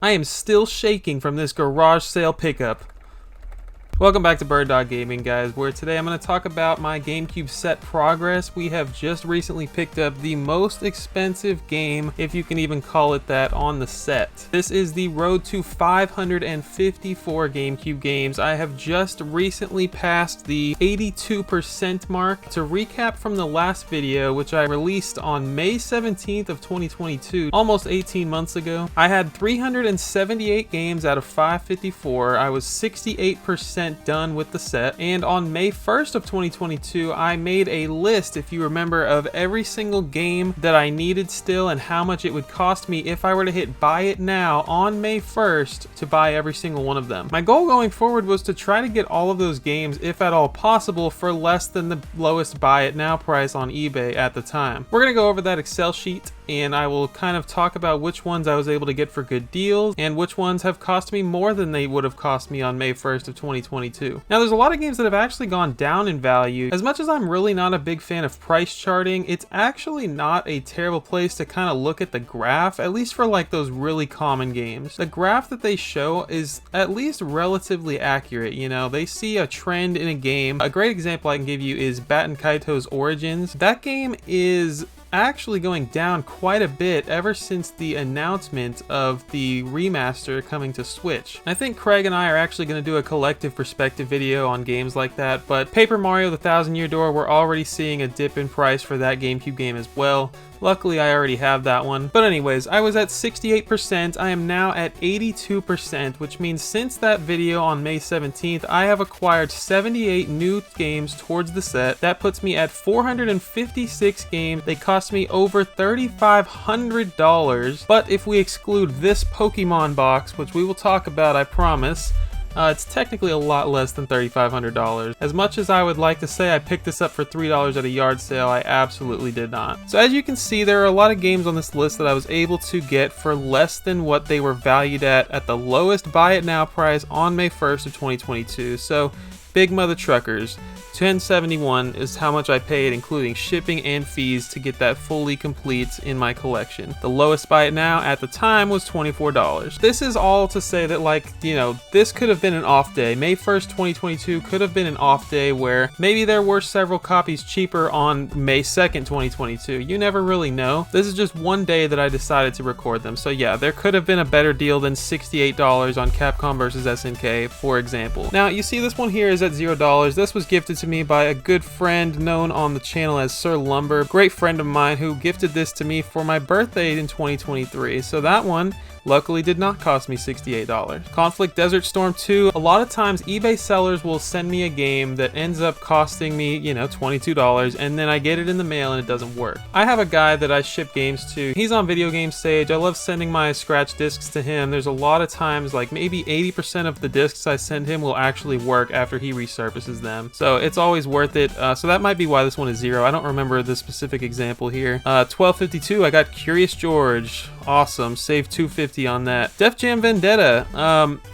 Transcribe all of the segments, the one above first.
I am still shaking from this garage sale pickup. Welcome back to Bird Dog Gaming, guys, where today I'm going to talk about my GameCube set progress. We have just recently picked up the most expensive game, if you can even call it that, on the set. This is the road to 554 GameCube games. I have just recently passed the 82% mark. To recap from the last video, which I released on May 17th of 2022, almost 18 months ago, I had 378 games out of 554. I was 68% done with the set, and on May 1st of 2022 I made a list, if you remember, of every single game that I needed still and how much it would cost me if I were to hit buy it now on May 1st to buy every single one of them. My goal going forward was to try to get all of those games, if at all possible, for less than the lowest buy it now price on eBay at the time. We're gonna go over that Excel sheet, and I will kind of talk about which ones I was able to get for good deals and which ones have cost me more than they would have cost me on May 1st of 2022. Now, there's a lot of games that have actually gone down in value. As much as I'm really not a big fan of price charting, it's actually not a terrible place to kind of look at the graph, at least for like those really common games. The graph that they show is at least relatively accurate. You know, they see a trend in a game. A great example I can give you is Baten Kaiito's Origins. That game is actually going down quite a bit ever since the announcement of the remaster coming to Switch. I think Craig and I are actually going to do a collective perspective video on games like that, but Paper Mario: The Thousand Year Door, we're already seeing a dip in price for that GameCube game as well. Luckily, I already have that one. But anyways, I was at 68%. I am now at 82%, which means since that video on May 17th, I have acquired 78 new games towards the set. That puts me at 456 games. They cost me over $3,500. But if we exclude this Pokemon box, which we will talk about, I promise, it's technically a lot less than $3,500. As much as I would like to say I picked this up for $3 at a yard sale, I absolutely did not. So as you can see, there are a lot of games on this list that I was able to get for less than what they were valued at the lowest buy it now price on May 1st of 2022. So big mother truckers. $10.71 is how much I paid, including shipping and fees, to get that fully complete in my collection. The lowest buy it now at the time was $24. This is all to say that, like, you know, this could have been an off day. May 1st, 2022 could have been an off day where maybe there were several copies cheaper on May 2nd, 2022. You never really know. This is just one day that I decided to record them. So yeah, there could have been a better deal than $68 on Capcom vs. SNK, for example. Now, you see this one here is at $0. This was gifted to me by a good friend known on the channel as Sir Lumber, great friend of mine who gifted this to me for my birthday in 2023. So that one luckily did not cost me $68. Conflict Desert Storm 2. A lot of times eBay sellers will send me a game that ends up costing me, you know, $22, and then I get it in the mail and it doesn't work. I have a guy that I ship games to. He's on Video Game Sage. I love sending my scratch discs to him. There's a lot of times, like maybe 80% of the discs I send him will actually work after he resurfaces them. So it's always worth it. So that might be why this one is $0. I don't remember the specific example here. 1252, I got Curious George. Awesome. Save $250 on that. Def Jam Vendetta.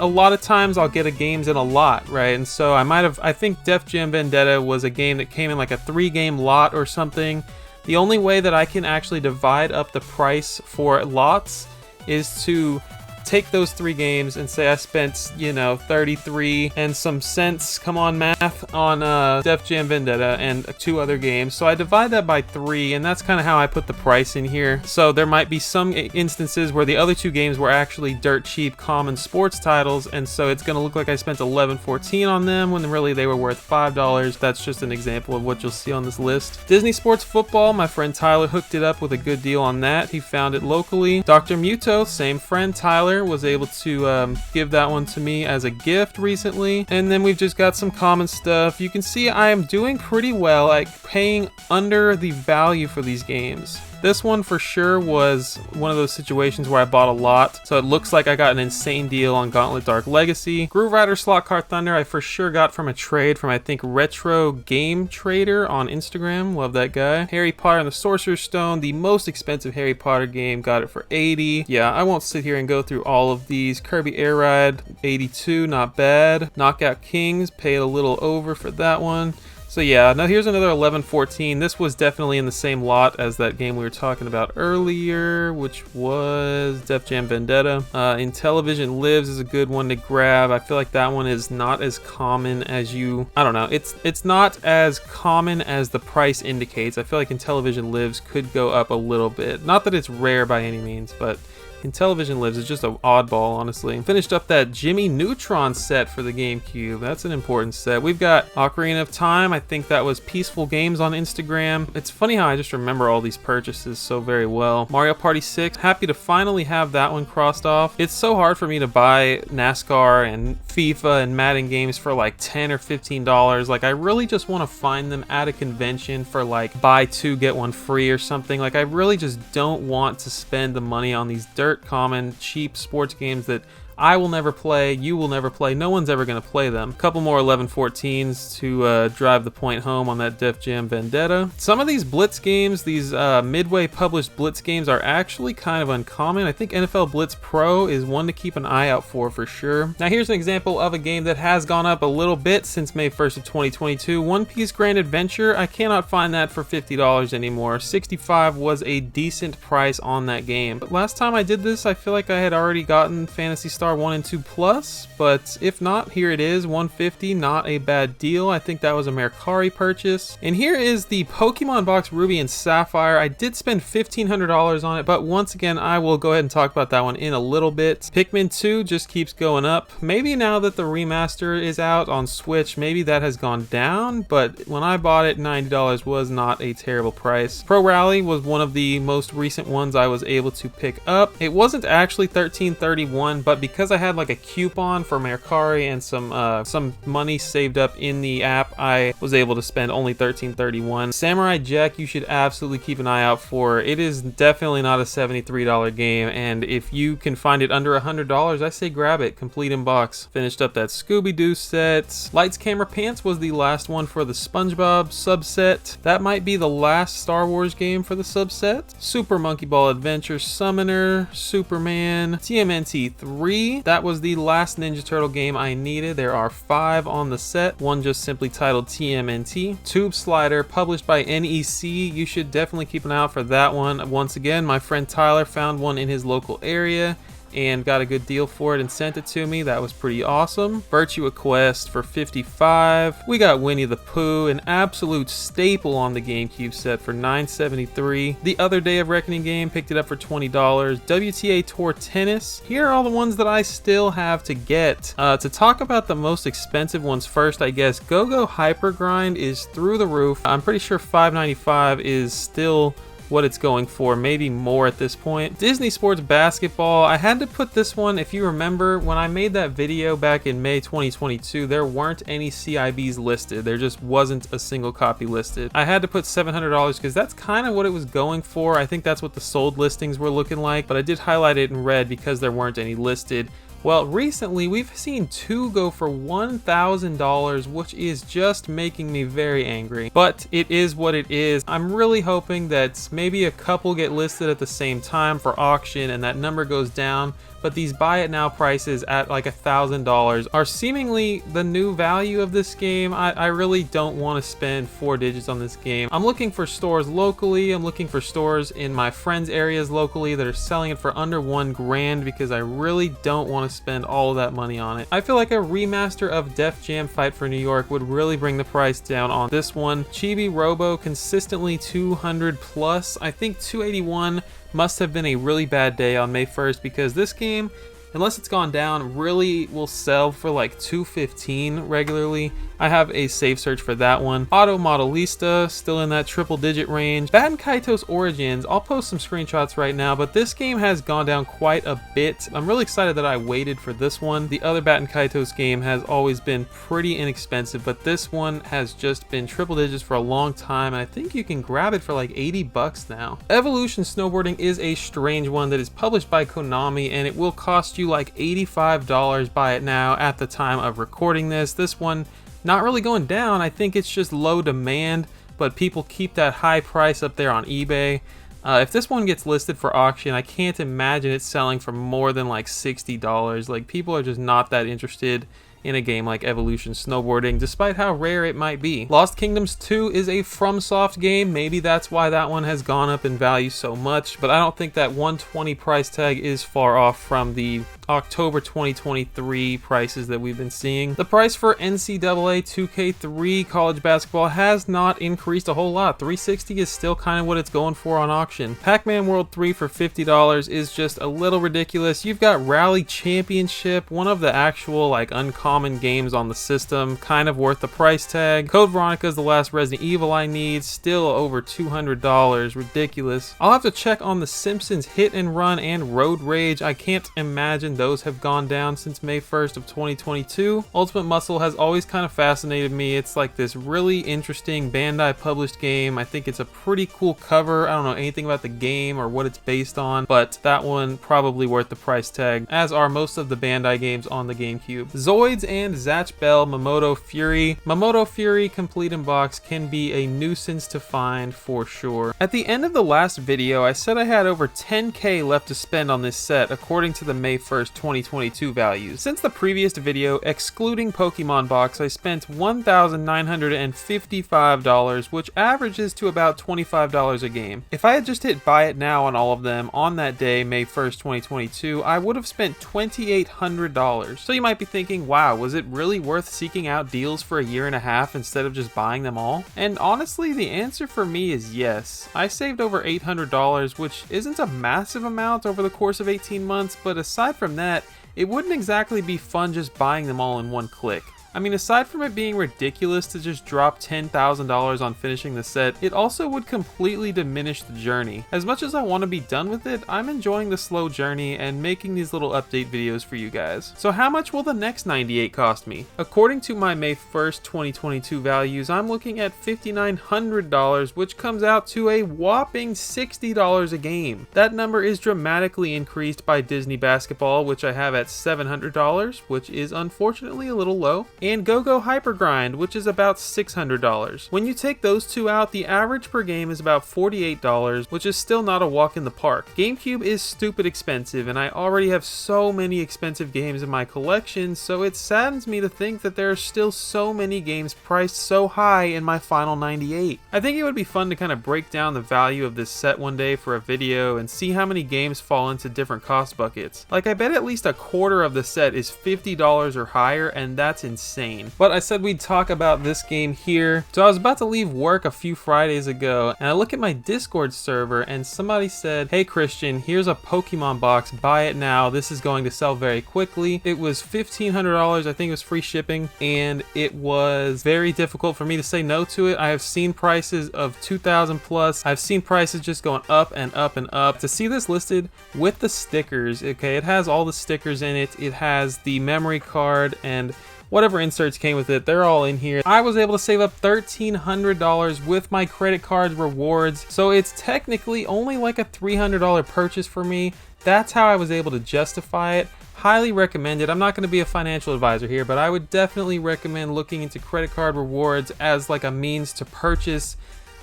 A lot of times I'll get a games in a lot, right? And so I think Def Jam Vendetta was a game that came in like a 3-game lot or something. The only way that I can actually divide up the price for lots is to take those 3 games and say I spent, you know, 33 and some cents, come on math, on Def Jam Vendetta and 2 other games. So I divide that by 3, and that's kind of how I put the price in here. So there might be some instances where the other 2 games were actually dirt cheap common sports titles, and so it's going to look like I spent $11.14 on them when really they were worth $5. That's just an example of what you'll see on this list. Disney Sports Football, my friend Tyler hooked it up with a good deal on that. He found it locally. Dr. Muto, same friend Tyler, was able to give that one to me as a gift recently. And then we've just got some common stuff. You can see I am doing pretty well at paying under the value for these games. This one for sure was one of those situations where I bought a lot, so it looks like I got an insane deal on Gauntlet Dark Legacy. Groove Rider Slot Car Thunder I for sure got from a trade from, I think, Retro Game Trader on Instagram. Love that guy. Harry Potter and the Sorcerer's Stone, the most expensive Harry Potter game, got it for $80. Yeah, I won't sit here and go through all of these. Kirby Air Ride, $82, not bad. Knockout Kings, paid a little over for that one. So yeah, now here's another 1114. This was definitely in the same lot as that game we were talking about earlier, which was Def Jam Vendetta. Intellivision Lives is a good one to grab. I feel like that one is not as common as I don't know, it's not as common as the price indicates. I feel like Intellivision Lives could go up a little bit. Not that it's rare by any means, but Intellivision Lives is just an oddball, honestly. Finished up that Jimmy Neutron set for the GameCube. That's an important set. We've got Ocarina of Time. I think that was Peaceful Games on Instagram. It's funny how I just remember all these purchases so very well. Mario Party 6. Happy to finally have that one crossed off. It's so hard for me to buy NASCAR and FIFA and Madden games for like $10 or $15. Like, I really just want to find them at a convention for like buy two, get one free or something. Like, I really just don't want to spend the money on these dirt common cheap sports games that I will never play, you will never play, no one's ever going to play them. A couple more 1114s to drive the point home on that Def Jam Vendetta. Some of these Blitz games, these Midway published Blitz games are actually kind of uncommon. I think NFL Blitz Pro is one to keep an eye out for sure. Now here's an example of a game that has gone up a little bit since May 1st of 2022. One Piece Grand Adventure, I cannot find that for $50 anymore. $65 was a decent price on that game. But last time I did this, I feel like I had already gotten Phantasy Star 1 and 2 Plus, but if not, here it is, $150, not a bad deal. I think that was a Mercari purchase. And here is the Pokemon box Ruby and Sapphire. I did spend $1,500 on it, but once again, I will go ahead and talk about that one in a little bit. Pikmin 2 just keeps going up. Maybe now that the remaster is out on Switch, maybe that has gone down, but when I bought it, $90 was not a terrible price. Pro Rally was one of the most recent ones I was able to pick up. It wasn't actually $13.31, but because I had like a coupon for Mercari and some money saved up in the app, I was able to spend only $13.31. Samurai Jack you should absolutely keep an eye out for. It is definitely not a $73 game, and if you can find it under $100, I say grab it, complete in box. Finished up that Scooby-Doo set. Lights Camera Pants was the last one for the SpongeBob subset. That might be the last Star Wars game for the subset. Super Monkey Ball Adventure, Summoner, Superman, TMNT 3. That was the last Ninja Turtle game I needed. There are 5 on the set. One just simply titled TMNT. Tube Slider, published by NEC. You should definitely keep an eye out for that one. Once again, my friend Tyler found one in his local area and got a good deal for it and sent it to me. That was pretty awesome. Virtua Quest for $55. We got Winnie the Pooh, an absolute staple on the GameCube set, for $9.73. The Other Day of Reckoning game, picked it up for $20. WTA Tour Tennis. Here are all the ones that I still have to get. To talk about the most expensive ones first, I guess Go-Go Hyper Grind is through the roof. I'm pretty sure $5.95 is still what it's going for, maybe more at this point. Disney Sports Basketball, I had to put this one, if you remember, when I made that video back in May 2022, there weren't any CIBs listed. There just wasn't a single copy listed. I had to put $700 because that's kind of what it was going for. I think that's what the sold listings were looking like, but I did highlight it in red because there weren't any listed. Well, recently we've seen 2 go for $1,000, which is just making me very angry. But it is what it is. I'm really hoping that maybe a couple get listed at the same time for auction and that number goes down. But these buy it now prices at like $1,000 are seemingly the new value of this game. I really don't want to spend 4 digits on this game. I'm looking for stores locally. I'm looking for stores in my friends' areas locally that are selling it for under $1,000 because I really don't want to spend all of that money on it. I feel like a remaster of Def Jam Fight for New York would really bring the price down on this one. Chibi Robo, consistently 200 plus. I think 281 must have been a really bad day on May 1st because this game, unless it's gone down, really will sell for like $215 regularly. I have a save search for that one. Auto Modelista, still in that triple digit range. Baten Kaitos Origins, I'll post some screenshots right now, but this game has gone down quite a bit. I'm really excited that I waited for this one. The other Baten Kaitos game has always been pretty inexpensive, but this one has just been triple digits for a long time, and I think you can grab it for like 80 bucks now. Evolution Snowboarding is a strange one that is published by Konami, and it will cost you like $85 buy it now at the time of recording this. This one not really going down. I think it's just low demand, but people keep that high price up there on eBay. If this one gets listed for auction, I can't imagine it selling for more than like $60. Like, people are just not that interested in a game like Evolution Snowboarding, despite how rare it might be. Lost Kingdoms 2 is a FromSoft game. Maybe that's why that one has gone up in value so much, but I don't think that 120 price tag is far off from the October 2023 prices that we've been seeing. The price for NCAA 2K3 college basketball has not increased a whole lot. $360 is still kind of what it's going for on auction. Pac-Man World 3 for $50 is just a little ridiculous. You've got Rally Championship, one of the actual like uncommon games on the system, kind of worth the price tag. Code Veronica is the last Resident Evil I need, still over $200, ridiculous. I'll have to check on The Simpsons Hit and Run and Road Rage. I can't imagine those have gone down since May 1st of 2022. Ultimate Muscle has always kind of fascinated me. It's like this really interesting Bandai published game. I think it's a pretty cool cover. I don't know anything about the game or what it's based on, but that one probably worth the price tag, as are most of the Bandai games on the GameCube. Zoids and Zatch Bell Mamoto Fury. Mamoto Fury complete in box can be a nuisance to find for sure. At the end of the last video, I said I had over 10k left to spend on this set according to the May 1st 2022 values. Since the previous video, excluding Pokemon box, I spent $1,955, which averages to about $25 a game. If I had just hit buy it now on all of them on that day, May 1st, 2022, I would have spent $2,800. So you might be thinking, wow, was it really worth seeking out deals for a year and a half instead of just buying them all? And honestly, the answer for me is yes. I saved over $800, which isn't a massive amount over the course of 18 months, but aside from that, it wouldn't exactly be fun just buying them all in one click. I mean, aside from it being ridiculous to just drop $10,000 on finishing the set, it also would completely diminish the journey. As much as I want to be done with it, I'm enjoying the slow journey and making these little update videos for you guys. So how much will the next 98 cost me? According to my May 1st, 2022 values, I'm looking at $5,900, which comes out to a whopping $60 a game. That number is dramatically increased by Disney Basketball, which I have at $700, which is unfortunately a little low, and Go-Go Hypergrind, which is about $600. When you take those two out, the average per game is about $48, which is still not a walk in the park. GameCube is stupid expensive, and I already have so many expensive games in my collection, so it saddens me to think that there are still so many games priced so high in my final 98. I think it would be fun to kind of break down the value of this set one day for a video and see how many games fall into different cost buckets. Like, I bet at least a quarter of the set is $50 or higher, and that's insane. But I said we'd talk about this game here. So I was about to leave work a few Fridays ago, and I look at my Discord server and somebody said, "Hey Christian, here's a Pokemon box, buy it now. This is going to sell very quickly." It was $1,500, I think it was free shipping, and it was very difficult for me to say no to it. I have seen prices of 2,000 plus. I've seen prices just going up and up and up. To see this listed with the stickers, okay, it has all the stickers in it. It has the memory card and whatever inserts came with it, they're all in here. I was able to save up $1,300 with my credit card rewards, so it's technically only like a $300 purchase for me. That's how I was able to justify it. Highly recommend it. I'm not going to be a financial advisor here, but I would definitely recommend looking into credit card rewards as like a means to purchase,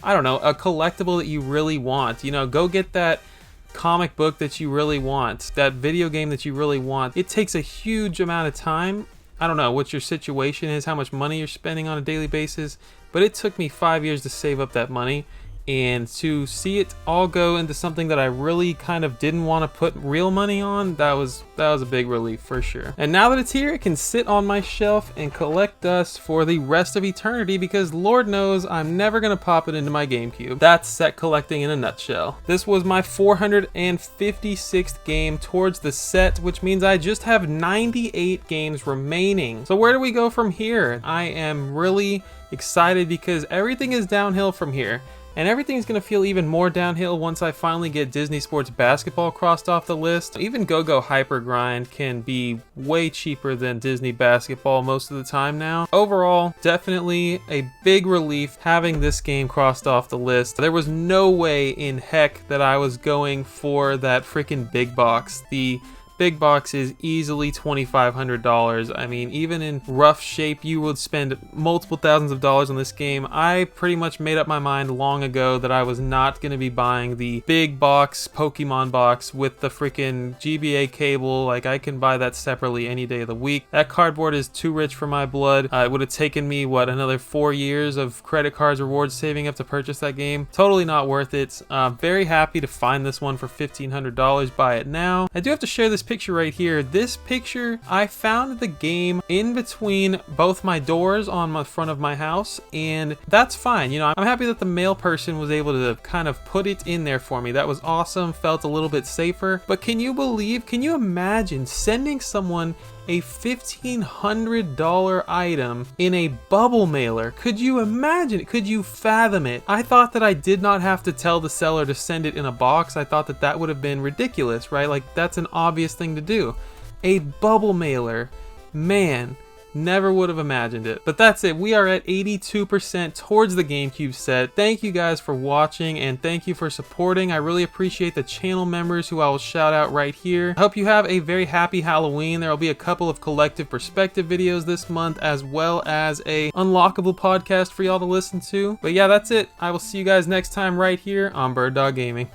I don't know, a collectible that you really want. You know, go get that comic book that you really want, that video game that you really want. It takes a huge amount of time. I don't know what your situation is, how much money you're spending on a daily basis, but it took me 5 years to save up that money, and to see it all go into something that I really kind of didn't want to put real money on, that was a big relief for sure. And now that it's here, it can sit on my shelf and collect dust for the rest of eternity, because Lord knows I'm never going to pop it into my GameCube. That's set collecting in a nutshell. This was my 456th game towards the set, which means I just have 98 games remaining. So where do we go from here? I am really excited because everything is downhill from here. And everything's going to feel even more downhill once I finally get Disney Sports Basketball crossed off the list. Even Go-Go Hypergrind can be way cheaper than Disney Basketball most of the time now. Overall, definitely a big relief having this game crossed off the list. There was no way in heck that I was going for that freaking big box. The big box is easily $2,500. I mean, even in rough shape, you would spend multiple thousands of dollars on this game. I pretty much made up my mind long ago that I was not going to be buying the big box Pokemon box with the freaking GBA cable. Like, I can buy that separately any day of the week. That cardboard is too rich for my blood. It would have taken me, what, another 4 years of credit cards, rewards, saving up to purchase that game. Totally not worth it. Very happy to find this one for $1,500. Buy it now. I do have to share this picture right here. This picture, I found the game in between both my doors on the front of my house, and that's fine. You know, I'm happy that the mail person was able to kind of put it in there for me. That was awesome. Felt a little bit safer. But can you imagine sending someone a $1,500 item in a bubble mailer? Could you imagine it? Could you fathom it? I thought that I did not have to tell the seller to send it in a box. I thought that that would have been ridiculous, right? Like, that's an obvious thing to do. A bubble mailer, man. Never would have imagined it. But that's it. We are at 82% towards the GameCube set. Thank you guys for watching, and thank you for supporting. I really appreciate the channel members who I will shout out right here. I hope you have a very happy Halloween. There will be a couple of collective perspective videos this month, as well as a unlockable podcast for y'all to listen to. But yeah, that's it. I will see you guys next time right here on Bird Dog Gaming.